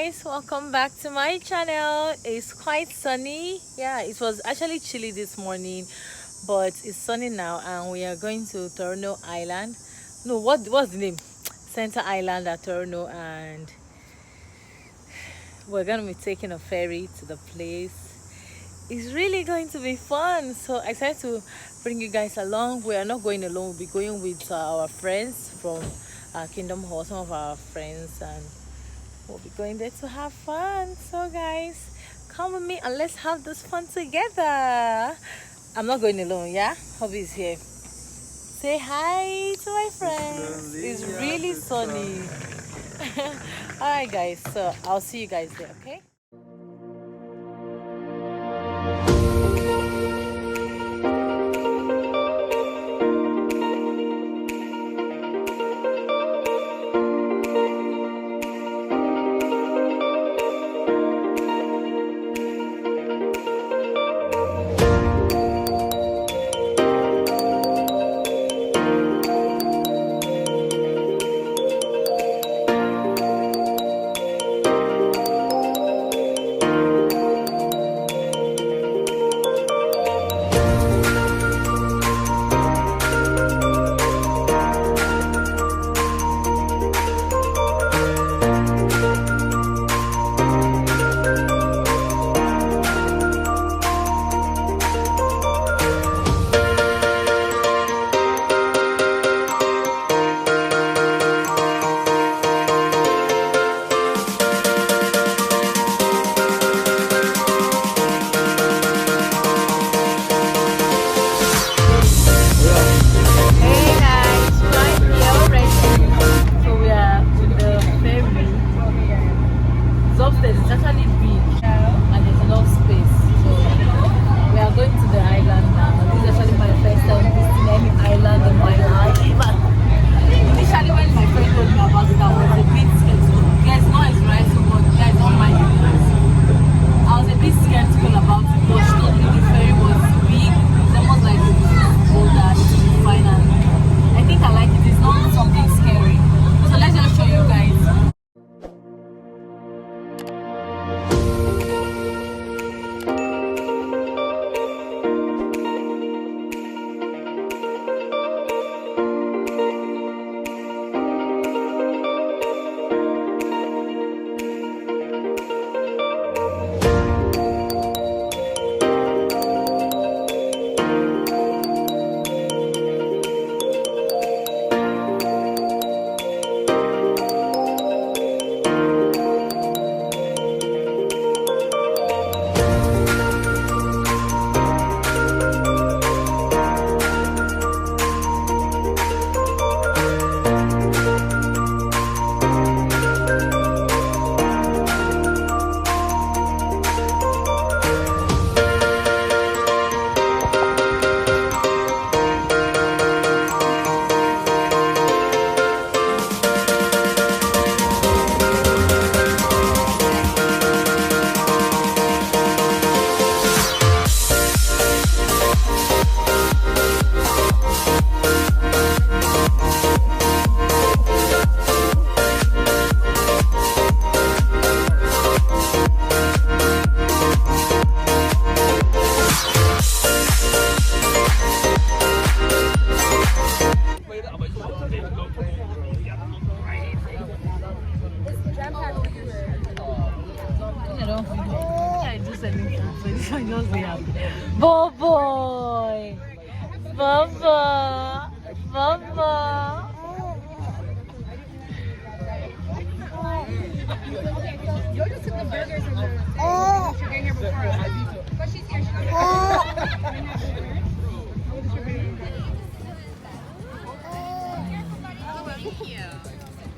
guys, welcome back to my channel. It's quite sunny. Yeah, it was actually chilly this morning, but it's sunny now, and we are going to Torno Island. No, what's the name? Center Island at Torno, and we're gonna be taking a ferry to the place. It's really going to be fun, so I decided to bring you guys along. We are not going alone, we'll be going with our friends from Kingdom Hall, some of our friends, and we'll be going there to have fun. So guys, come with me and let's have this fun together. I'm not going alone, yeah? Hobby is here. Say hi to my friends. It's really sunny. Alright guys, so I'll see you guys there, okay? It's actually big and there's enough space, so we are going to the island now. This is actually my first time visiting any island in my life. Initially when my friend told me about it, I was a bit skeptical. There's noise, right? So but guys don't mind the noise. I was a bit skeptical about it, but she told me the ferry was big. It's almost like a boat that is fine, and I think I like it. It's not something scary. So let's just show you guys. Boy, Baba, Baba. You're just took the burgers and the sugar in here before us. But she's here. Thank you.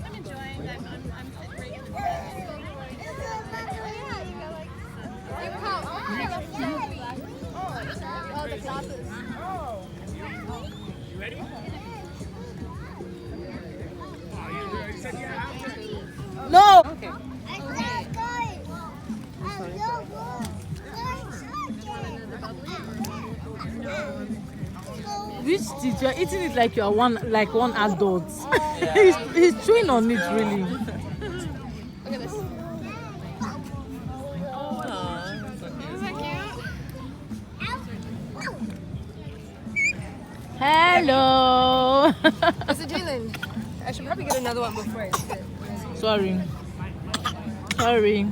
I'm enjoying. I'm sitting right here. Oh, the classes. You ready? No. Okay. Which teacher? You're eating it like you're one adult. Yeah. he's chewing on it really. Look at this. Hello. Is it Jalen? I should probably get another one before I sit. Sorry. Sorry.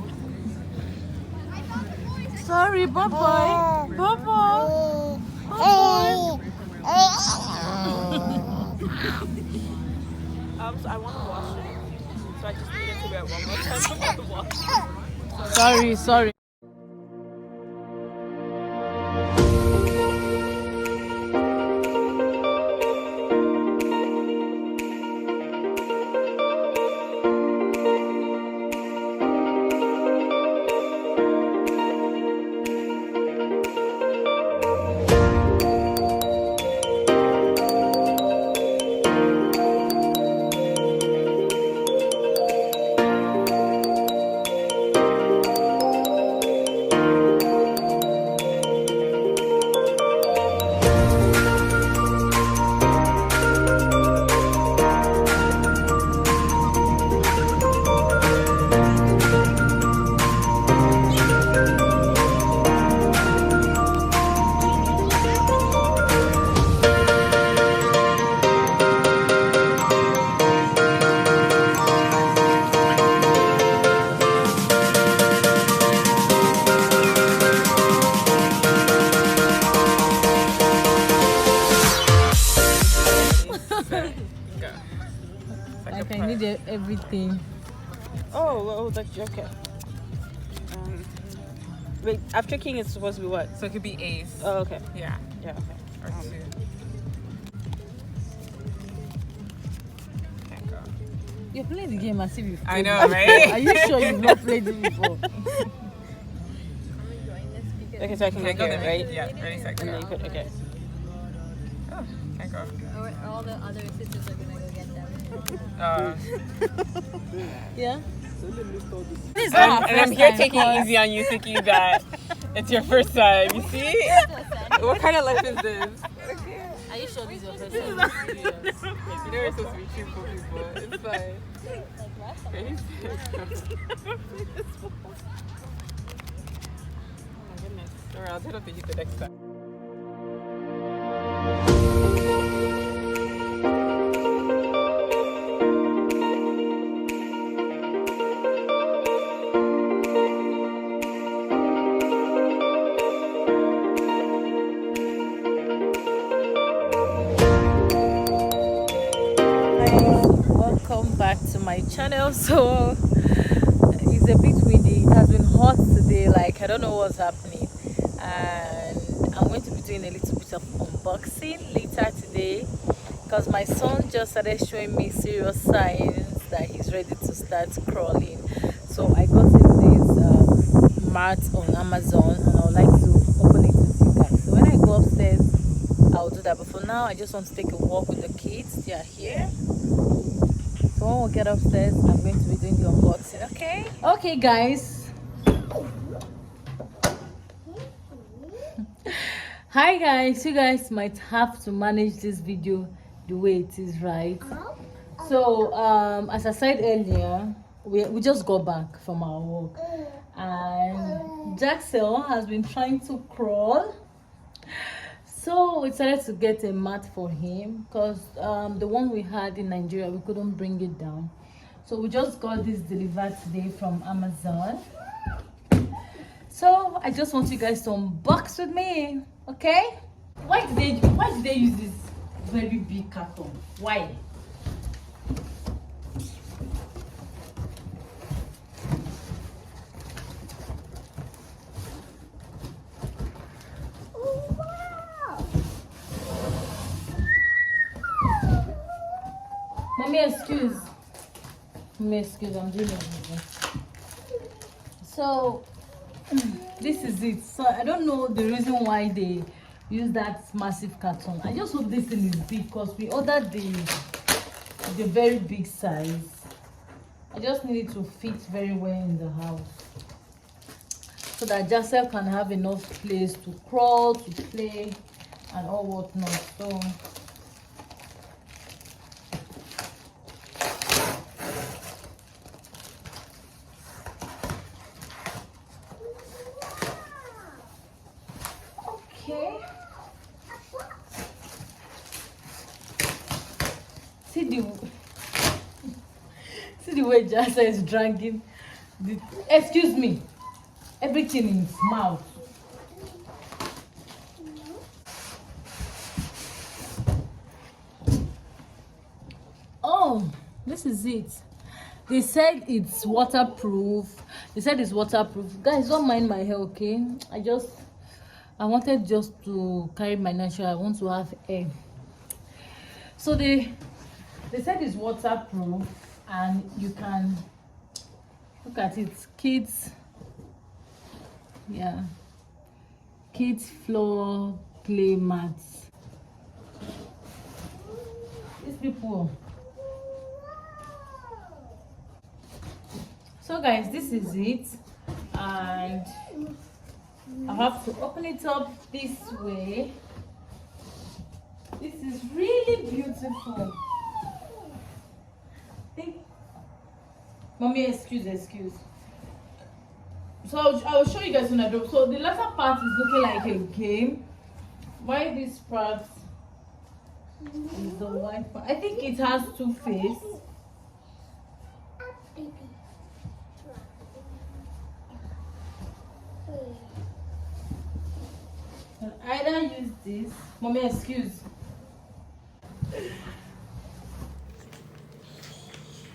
Sorry, bye bye. Bye bye. So I want to wash it. So I just needed to wear it one more time to wash. Sorry, sorry. Like I need everything. Oh, that's okay. Wait, after king it's supposed to be what? So it could be ace. Oh, okay. Yeah. Yeah, okay. Or two. Can't go. You're playing the game as if you've I played know, it. right? Are you sure you've not played it before? Okay, so I can Can't go go here, the right? Yeah, ready, set, And then go. you put, okay. Oh, can't go. All the other sisters are gonna go get them. Yeah. And I'm here taking it easy on you, thinking that it's your first time. You see? What kind of life is this? Are you sure this is your first time? You know you're supposed to be cute for people. It's fine. Ready, set, go. Oh my goodness. Alright, I'll try not to hit the next time. Welcome back to my channel. So it's a bit windy, it has been hot today, like I don't know what's happening, and I'm going to be doing a little bit of unboxing later today because my son just started showing me serious signs that he's ready to start crawling. So I got him this mat on Amazon and I would like to open it with you guys. So when I go upstairs I'll do that, but for now I just want to take a walk with the kids. They are here. So when we get upstairs, I'm going to be doing the unboxing, okay? Okay, guys. Hi, guys. You guys might have to manage this video the way it is, right? So, as I said earlier, we just got back from our walk. And Jaxel has been trying to crawl. So we decided to get a mat for him because the one we had in Nigeria, we couldn't bring it down. So we just got this delivered today from Amazon. So I just want you guys to unbox with me, okay? Why did they use this very big carton? Why? Mommy, excuse. Mommy, excuse. I'm doing it. So, this is it. So, I don't know the reason why they use that massive carton. I just hope this thing is big because we ordered the very big size. I just need it to fit very well in the house so that Jassel can have enough place to crawl, to play, and all whatnot. So. see the way Jasa is drinking. Excuse me. Everything in his mouth. Oh, this is it. They said it's waterproof. Guys, don't mind my hair, okay? I wanted just to carry my natural. I want to have hair. So they said it's waterproof and you can look at it. Kids floor play mats. These people. So guys, this is it, and I have to open it up this way. This is really beautiful. Mommy, excuse. So I'll show you guys when I drop. So the latter part is looking like a game. Why this part is the white part? I think it has two faces. Either use this. Mommy, excuse.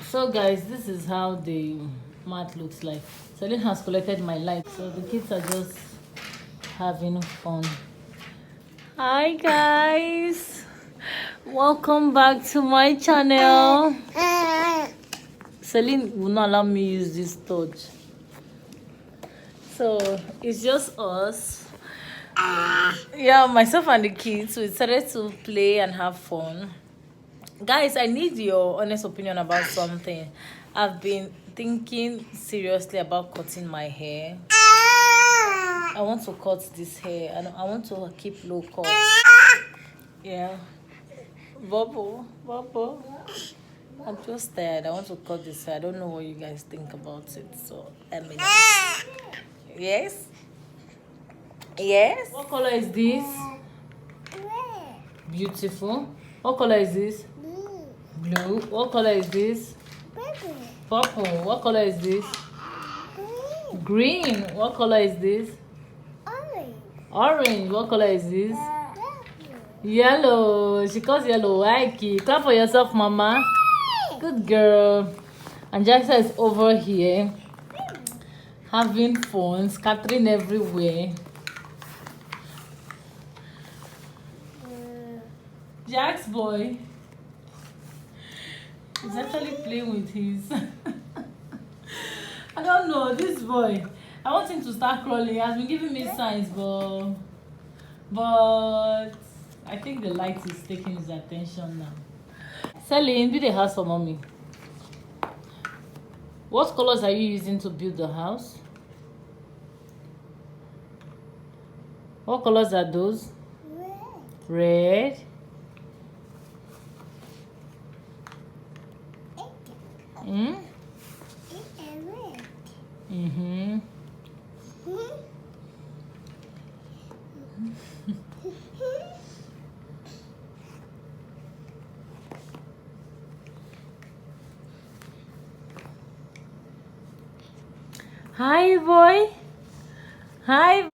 So guys, this is how the mat looks like. Celine has collected my light, so the kids are just having fun. Hi guys, welcome back to my channel. Celine will not allow me use this torch, so it's just us. Yeah, myself and the kids. We decided to play and have fun. Guys, I need your honest opinion about something. I've been thinking seriously about cutting my hair. I want to cut this hair and I want to keep low cut. Yeah. Bobo. I'm just tired. I want to cut this hair. I don't know what you guys think about it. So, let me know. Yes? Yes? What color is this? Beautiful. What color is this? Blue. What color is this? Purple. What color is this? Green. What color is this? Orange. What color is this? Yellow. She calls yellow wacky. Clap for yourself, mama. Good girl. And Jaxa is over here having fun, scattering everywhere. Jack's boy is actually playing with his I don't know, this boy, I want him to start crawling. He has been giving me signs, but I think the light is taking his attention now. Celine, do the house for mommy. What colors are you using to build the house? What colors are those? Red. Hi, boy. Hi.